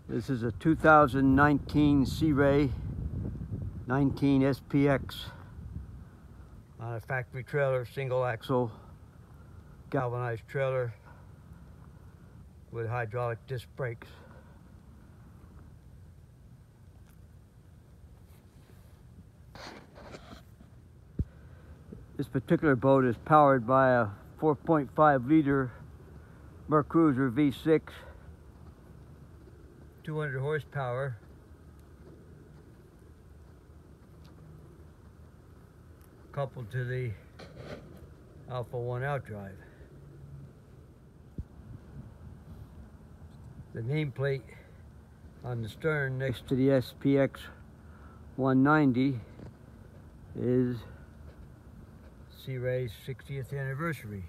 This is a 2019 Sea Ray 19 SPX on a factory trailer, single axle, galvanized trailer with hydraulic disc brakes. This particular boat is powered by a 4.5 liter Mercruiser V6, 200 horsepower, coupled to the Alpha 1 outdrive. The nameplate on the stern next to the SPX 190 is Sea Ray's 60th anniversary.